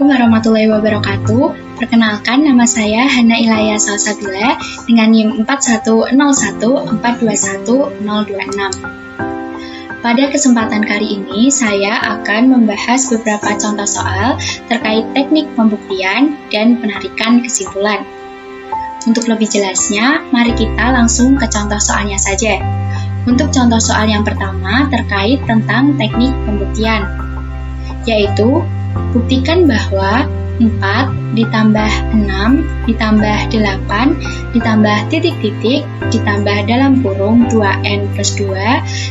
Assalamualaikum warahmatullahi wabarakatuh. Perkenalkan, nama saya Hana Ilaya Salsabila dengan NIM 4101421026. Pada kesempatan kali ini, saya akan membahas beberapa contoh soal terkait teknik pembuktian dan penarikan kesimpulan. Untuk lebih jelasnya, mari kita langsung ke contoh soalnya saja. Untuk contoh soal yang pertama terkait tentang teknik pembuktian, yaitu buktikan bahwa 4 ditambah 6 ditambah 8 ditambah titik-titik ditambah dalam kurung 2n plus 2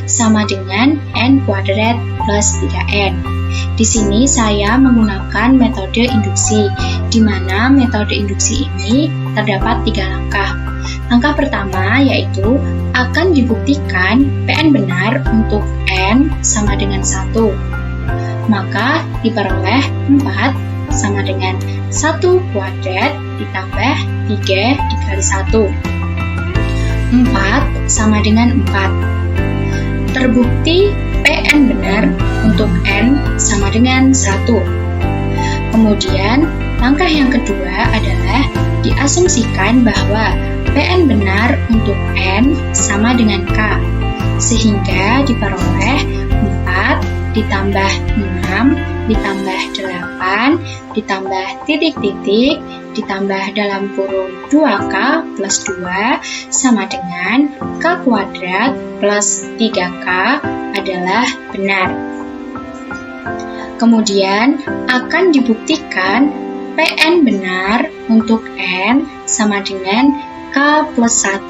sama dengan n kuadrat plus 3n. Di sini saya menggunakan metode induksi, di mana metode induksi ini terdapat 3 langkah. Langkah pertama yaitu akan dibuktikan Pn benar untuk n sama dengan 1. Maka diperoleh 4 sama dengan 1 kuadrat ditambah 3 dikali 1. 4 sama dengan 4. Terbukti Pn benar untuk n sama dengan 1. Kemudian, langkah yang kedua adalah diasumsikan bahwa Pn benar untuk n sama dengan k, sehingga diperoleh 4 ditambah 6 ditambah 8 ditambah titik-titik ditambah dalam kurung 2k plus 2 sama dengan k kuadrat plus 3k adalah benar. Kemudian akan dibuktikan Pn benar untuk n sama dengan k plus 1.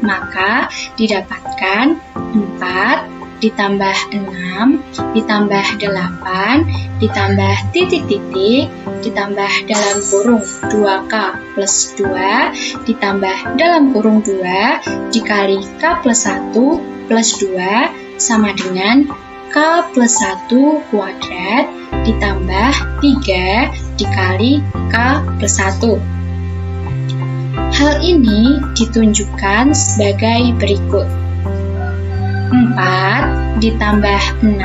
Maka didapatkan 4 ditambah 6 ditambah 8 ditambah titik-titik ditambah dalam kurung 2k plus 2 ditambah dalam kurung 2 dikali k plus 1 plus 2 sama dengan k plus 1 kuadrat ditambah 3 dikali k plus 1. Hal ini ditunjukkan sebagai berikut. 4 ditambah 6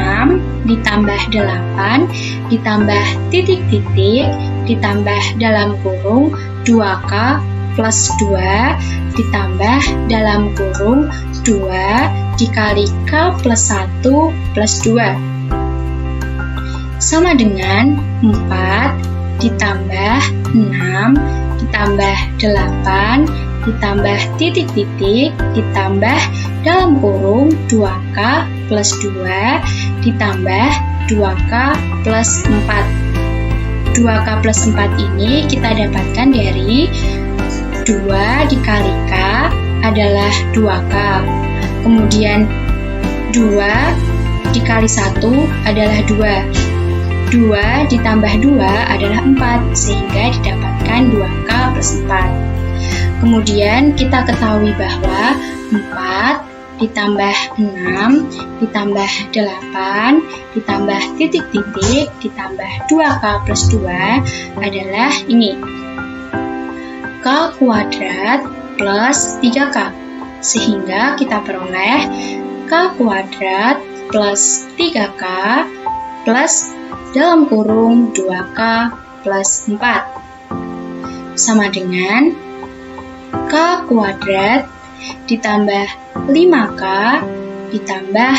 ditambah 8 ditambah titik-titik ditambah dalam kurung 2k plus 2 ditambah dalam kurung 2 dikali k plus 1 plus 2 sama dengan 4 ditambah 6 ditambah 8 ditambah titik-titik ditambah dalam kurung 2k plus 2 ditambah 2k plus 4. 2k plus 4 ini kita dapatkan dari 2 dikali k adalah 2k. Kemudian 2 dikali 1 adalah 2. 2 ditambah 2 adalah 4, sehingga didapatkan 2k plus 4. Kemudian kita ketahui bahwa 4 ditambah 6 ditambah 8 ditambah titik-titik ditambah 2k plus 2 adalah ini, k kuadrat plus 3k, sehingga kita peroleh k kuadrat plus 3k plus dalam kurung 2k plus 4 sama dengan k kuadrat ditambah 5k ditambah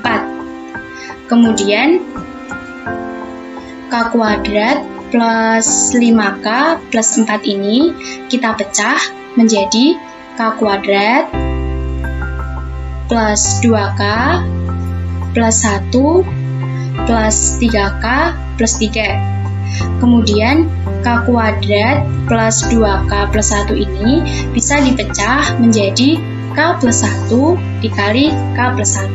4. Kemudian k kuadrat plus 5k plus 4 ini kita pecah menjadi k kuadrat plus 2k plus 1 plus 3k plus 3. Kemudian k kuadrat plus 2k plus 1 ini bisa dipecah menjadi k plus 1 dikali k plus 1,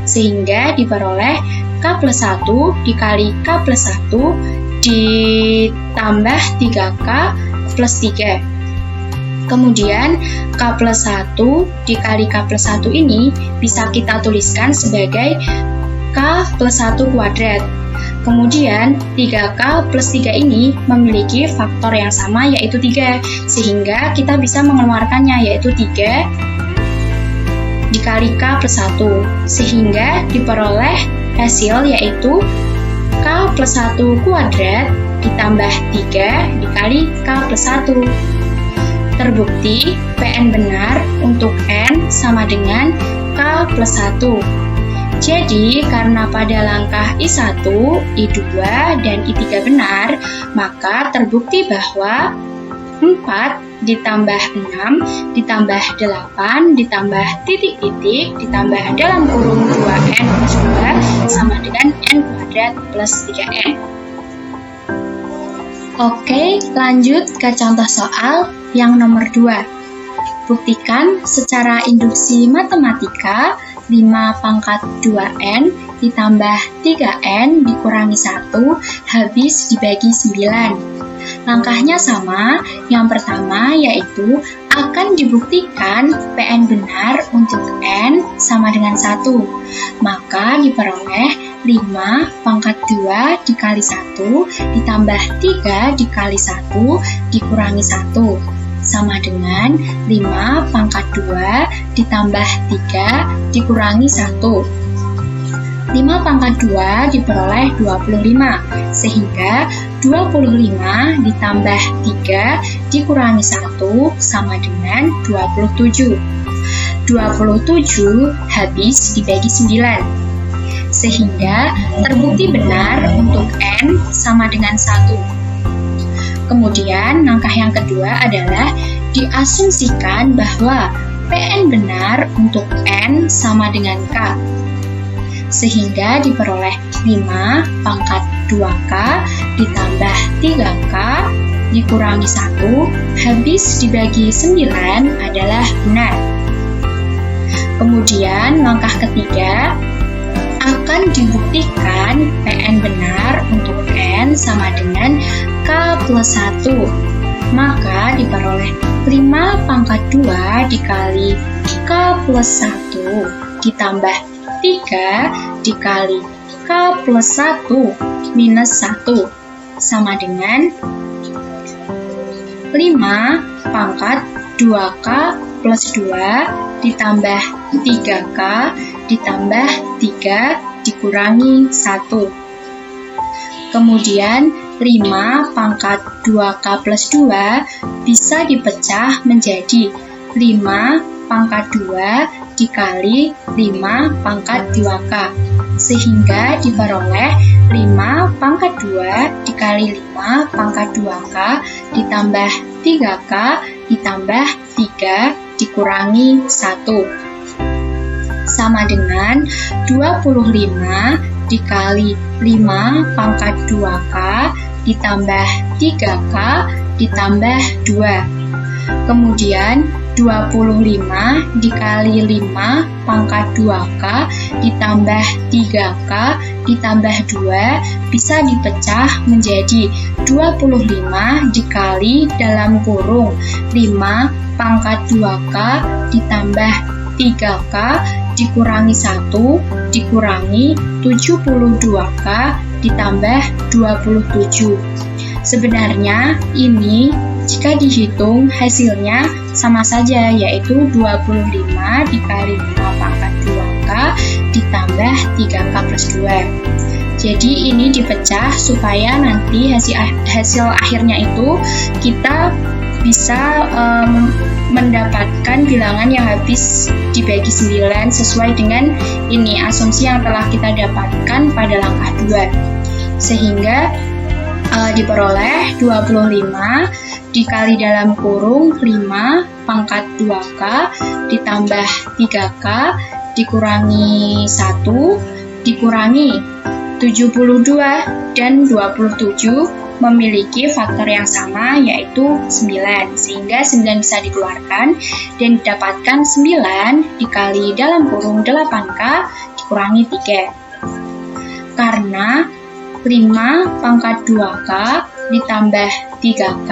sehingga diperoleh k plus 1 dikali k plus 1 ditambah 3k plus 3. Kemudian k plus 1 dikali k plus 1 ini bisa kita tuliskan sebagai k plus 1 kuadrat. Kemudian 3k plus 3 ini memiliki faktor yang sama, yaitu 3, sehingga kita bisa mengeluarkannya, yaitu 3 dikali k plus 1, sehingga diperoleh hasil yaitu k plus 1 kuadrat ditambah 3 dikali K plus 1. Terbukti Pn benar untuk N sama dengan K plus 1. Jadi, karena pada langkah I1, I2, dan I3 benar, maka terbukti bahwa 4 ditambah 6 ditambah 8 ditambah titik-titik ditambah dalam kurung 2N plus 2 sama dengan N kuadrat plus 3N. Oke, lanjut ke contoh soal yang nomor 2. Buktikan secara induksi matematika 5 pangkat 2N ditambah 3N dikurangi 1 habis dibagi 9. Langkahnya sama, yang pertama yaitu akan dibuktikan Pn benar untuk N sama dengan 1. Maka diperoleh 5 pangkat 2 dikali 1 ditambah 3 dikali 1 dikurangi 1. Sama dengan 5 pangkat 2 ditambah 3 dikurangi 1. 5 pangkat 2 diperoleh 25, sehingga 25 ditambah 3 dikurangi 1 sama dengan 27. 27 habis dibagi 9, sehingga terbukti benar untuk N sama dengan 1. Kemudian, langkah yang kedua adalah diasumsikan bahwa Pn benar untuk N sama dengan K. Sehingga diperoleh 5 pangkat 2K ditambah 3K dikurangi 1 habis dibagi 9 adalah benar. Kemudian, langkah ketiga akan dibuktikan Pn benar untuk N sama dengan K plus 1. Maka diperoleh 5 pangkat 2 dikali K plus 1 ditambah 3 dikali K plus 1 minus 1 sama dengan 5 pangkat 2K plus 2 ditambah 3K ditambah 3 dikurangi 1. Kemudian 5 pangkat 2K plus 2 bisa dipecah menjadi 5 pangkat 2 dikali 5 pangkat 2K, sehingga diperoleh 5 pangkat 2 dikali 5 pangkat 2K ditambah 3K ditambah 3 dikurangi 1. Sama dengan 25 dikali 5 pangkat 2K ditambah 3K ditambah 2. Kemudian 25 dikali 5 pangkat 2K ditambah 3K ditambah 2 bisa dipecah menjadi 25 dikali dalam kurung 5 pangkat 2K ditambah 3K dikurangi 1 dikurangi 72K ditambah 27. Sebenarnya ini jika dihitung hasilnya sama saja, yaitu 25 dikali 5 pangkat 2K ditambah 3K plus 2. Jadi ini dipecah supaya nanti hasil akhirnya itu kita bisa mendapatkan bilangan yang habis dibagi 9 sesuai dengan ini asumsi yang telah kita dapatkan pada langkah 2. Sehingga diperoleh 25 dikali dalam kurung 5 pangkat 2K ditambah 3K dikurangi 1 dikurangi 72 dan 27 memiliki faktor yang sama yaitu 9, sehingga 9 bisa dikeluarkan dan didapatkan 9 dikali dalam kurung 8K dikurangi 3. Karena 5 pangkat 2K ditambah 3K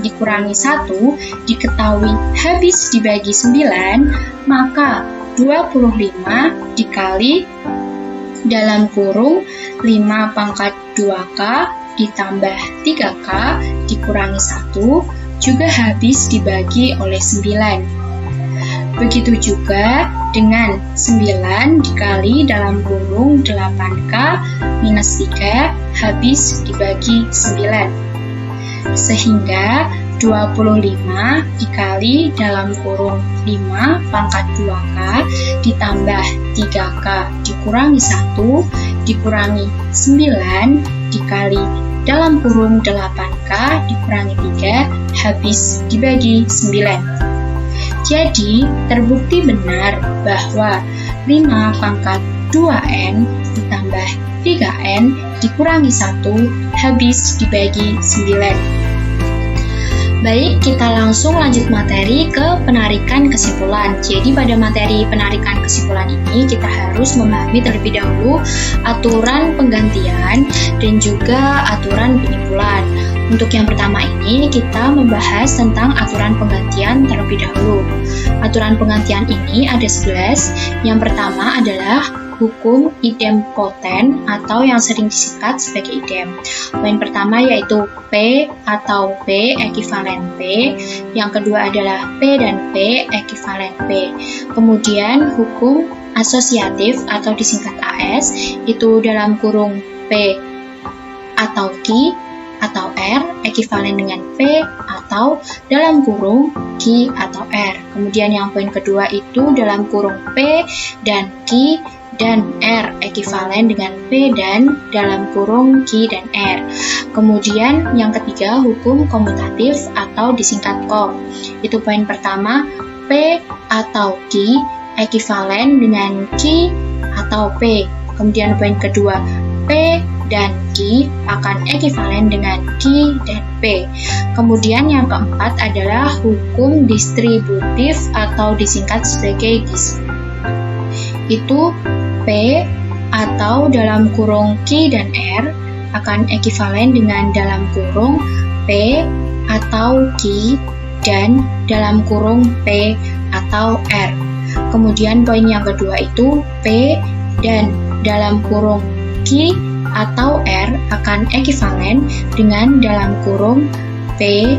dikurangi 1 diketahui habis dibagi 9, maka 25 dikali dalam kurung 5 pangkat 2K ditambah 3K dikurangi 1 juga habis dibagi oleh 9. Begitu juga dengan 9 dikali dalam kurung 8K minus 3 habis dibagi 9. Sehingga 25 dikali dalam kurung 5 pangkat 2K ditambah 3K dikurangi 1 dikurangi 9 dikali dalam kurung 8K dikurangi 3 habis dibagi 9. Jadi, terbukti benar bahwa 5 pangkat 2N ditambah 3N dikurangi 1 habis dibagi 9. Baik, kita langsung lanjut materi ke penarikan kesimpulan. Jadi pada materi penarikan kesimpulan ini kita harus memahami terlebih dahulu aturan penggantian dan juga aturan penyimpulan. Untuk yang pertama ini kita membahas tentang aturan penggantian terlebih dahulu. Aturan penggantian ini ada 11. Yang pertama adalah hukum idempoten atau yang sering disingkat sebagai idem. Poin pertama yaitu P atau P ekivalen P. Yang kedua adalah P dan P ekivalen P. Kemudian hukum asosiatif atau disingkat AS itu dalam kurung P atau Q atau R ekivalen dengan P atau dalam kurung Q atau R. Kemudian yang poin kedua itu dalam kurung P dan Q dan R ekivalen dengan P dan dalam kurung Q dan R. Kemudian yang ketiga hukum komutatif atau disingkat KOM. Itu poin pertama, P atau Q ekivalen dengan Q atau P. Kemudian poin kedua, P dan Q akan ekivalen dengan Q dan P. Kemudian yang keempat adalah hukum distributif atau disingkat sebagai DIS. Itu P atau dalam kurung Q dan R akan ekivalen dengan dalam kurung P atau Q dan dalam kurung P atau R. Kemudian poin yang kedua itu P dan dalam kurung Q atau R akan ekivalen dengan dalam kurung P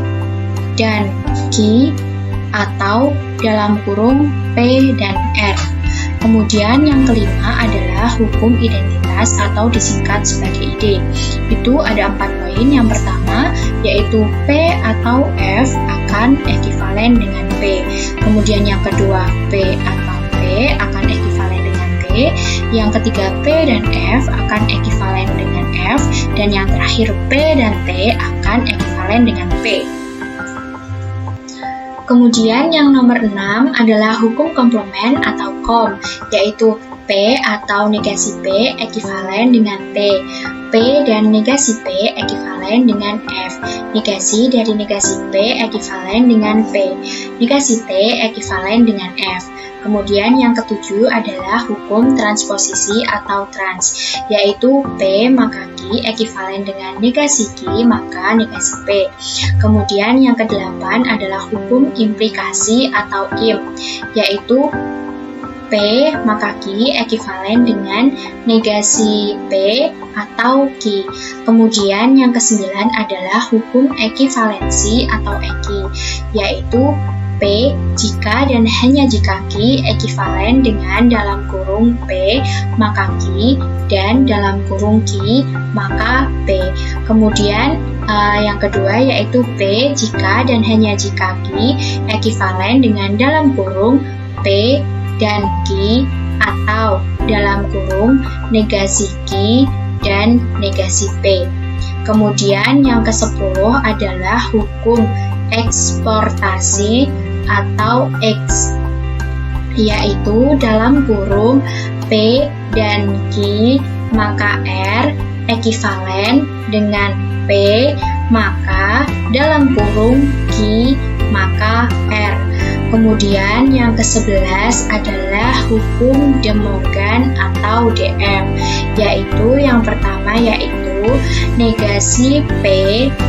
dan Q atau dalam kurung P dan R. Kemudian yang kelima adalah hukum identitas atau disingkat sebagai ID. Itu ada 4 poin. Yang pertama yaitu P atau F akan ekivalen dengan P. Kemudian yang kedua P atau P akan ekivalen dengan P. Yang ketiga P dan F akan ekivalen dengan F. Dan yang terakhir P dan T akan ekivalen dengan P. Kemudian yang nomor 6 adalah hukum komplement atau KOM, yaitu P atau negasi P ekivalen dengan P. P dan negasi P ekivalen dengan F. Negasi dari negasi P ekivalen dengan P. Negasi T ekivalen dengan F. Kemudian yang ketujuh adalah hukum transposisi atau trans, yaitu P maka Q ekivalen dengan negasi Q maka negasi P. Kemudian yang kedelapan adalah hukum implikasi atau IM, yaitu P maka Q ekivalen dengan negasi P atau Q. Kemudian yang kesembilan adalah hukum ekivalensi atau EKI, yaitu P jika dan hanya jika Q ekivalen dengan dalam kurung P maka Q dan dalam kurung Q maka P. Kemudian yang kedua yaitu P jika dan hanya jika Q ekivalen dengan dalam kurung P dan Q atau dalam kurung negasi Q dan negasi P. Kemudian yang ke-10 adalah hukum eksportasi atau X, yaitu dalam kurung P dan Q maka R ekivalen dengan P maka dalam kurung Q maka R. Kemudian yang ke-11 adalah hukum De Morgan atau DM, yaitu yang pertama yaitu negasi P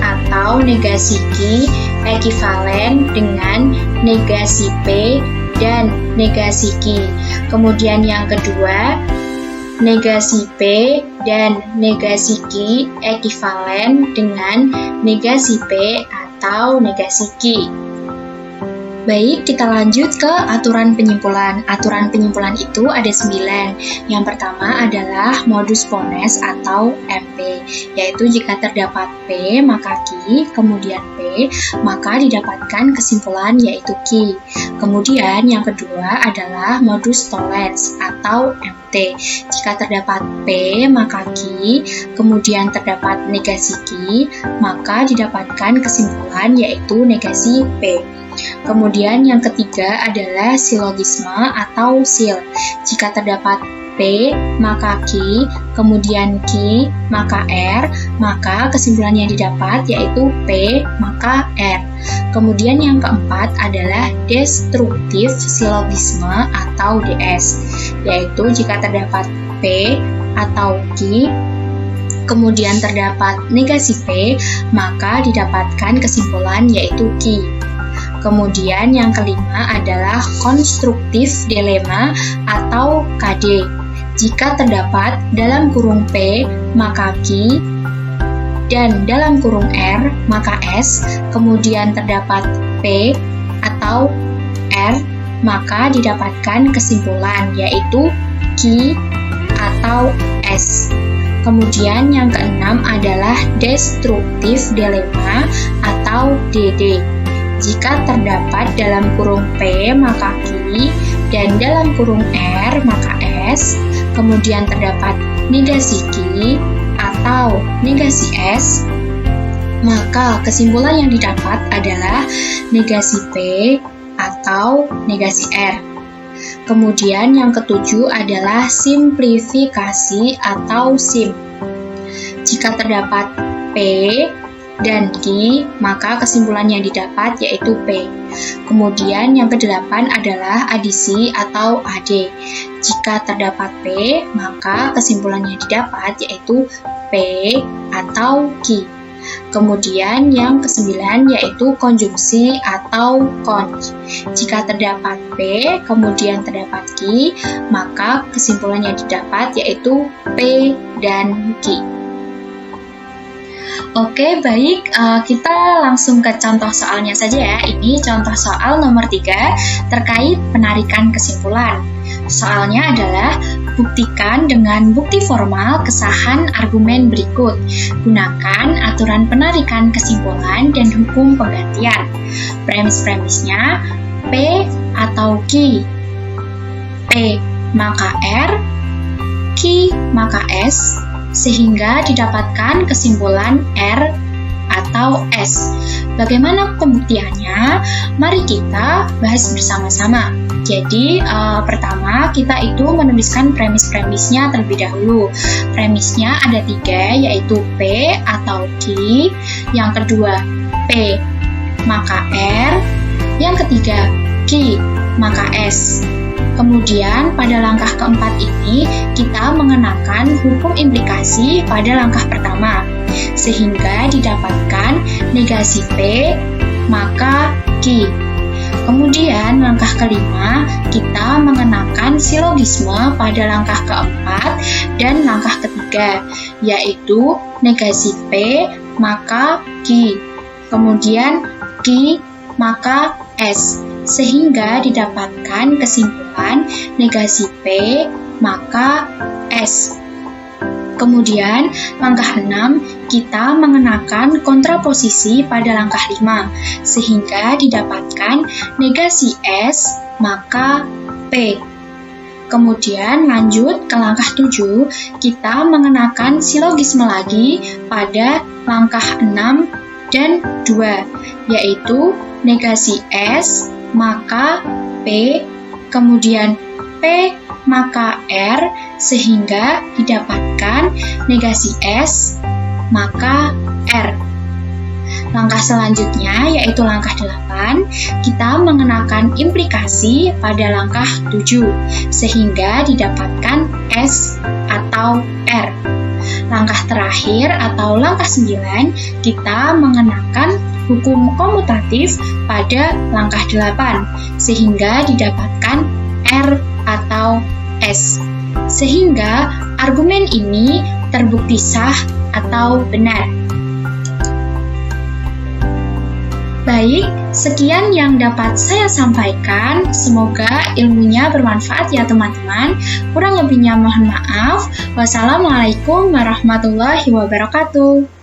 atau negasi Q ekivalen dengan negasi P dan negasi Q. Kemudian yang kedua, negasi P dan negasi Q ekivalen dengan negasi P atau negasi Q. Baik, kita lanjut ke aturan penyimpulan. Aturan penyimpulan itu ada 9. Yang pertama adalah modus ponens atau MP, yaitu jika terdapat P maka Q, kemudian P maka didapatkan kesimpulan yaitu Q. Kemudian yang kedua adalah modus tollens atau MT. Jika terdapat P maka Q, kemudian terdapat negasi Q, maka didapatkan kesimpulan yaitu negasi P. Kemudian yang ketiga adalah silogisme atau sil. Jika terdapat P maka Q, kemudian Q maka R, maka kesimpulan yang didapat yaitu P maka R. Kemudian yang keempat adalah destruktif silogisme atau DS, yaitu jika terdapat P atau Q, kemudian terdapat negasi P, maka didapatkan kesimpulan yaitu Q. Kemudian yang kelima adalah konstruktif dilema atau KD. Jika terdapat dalam kurung P maka Q dan dalam kurung R maka S, kemudian terdapat P atau R, maka didapatkan kesimpulan yaitu Q atau S. Kemudian yang keenam adalah destruktif dilema atau DD. Jika terdapat dalam kurung P maka Q dan dalam kurung R maka S, kemudian terdapat negasi Q atau negasi S, maka kesimpulan yang didapat adalah negasi P atau negasi R. Kemudian yang ketujuh adalah simplifikasi atau sim. Jika terdapat P dan Q, maka kesimpulan yang didapat yaitu P. Kemudian yang kedelapan adalah adisi atau AD. Jika terdapat P, maka kesimpulan yang didapat yaitu P atau Q. Kemudian yang kesembilan yaitu konjungsi atau conj. Jika terdapat P, kemudian terdapat Q, maka kesimpulan yang didapat yaitu P dan Q. Oke, baik, kita langsung ke contoh soalnya saja ya. Ini contoh soal nomor 3 terkait penarikan kesimpulan. Soalnya adalah buktikan dengan bukti formal kesahan argumen berikut. Gunakan aturan penarikan kesimpulan dan hukum penggantian. Premis-premisnya P atau Q. P maka R, Q maka S, sehingga didapatkan kesimpulan R atau S. Bagaimana pembuktiannya? Mari kita bahas bersama-sama. Jadi, pertama kita itu menuliskan premis-premisnya terlebih dahulu. Premisnya ada 3, yaitu P atau Q. Yang kedua, P maka R. Yang ketiga, Q maka S. Kemudian pada langkah keempat ini kita mengenakan hukum implikasi pada langkah pertama, sehingga didapatkan negasi P maka Q. Kemudian langkah kelima kita mengenakan silogisme pada langkah keempat dan langkah ketiga, yaitu negasi P maka Q. Kemudian Q maka S, sehingga didapatkan kesimpulan negasi P maka S. Kemudian langkah 6 kita mengenakan kontraposisi pada langkah 5, sehingga didapatkan negasi S maka P. Kemudian lanjut ke langkah 7, kita mengenakan silogisme lagi pada langkah 6 dan 2, yaitu negasi S maka P, kemudian P maka R, sehingga didapatkan negasi S maka R. Langkah selanjutnya yaitu langkah 8, kita mengenakan implikasi pada langkah 7, sehingga didapatkan S atau R. Langkah terakhir atau langkah 9, kita mengenakan hukum komutatif pada langkah 8, sehingga didapatkan R atau S. Sehingga argumen ini terbukti sah atau benar. Baik, sekian yang dapat saya sampaikan. Semoga ilmunya bermanfaat ya teman-teman. Kurang lebihnya mohon maaf. Wassalamualaikum warahmatullahi wabarakatuh.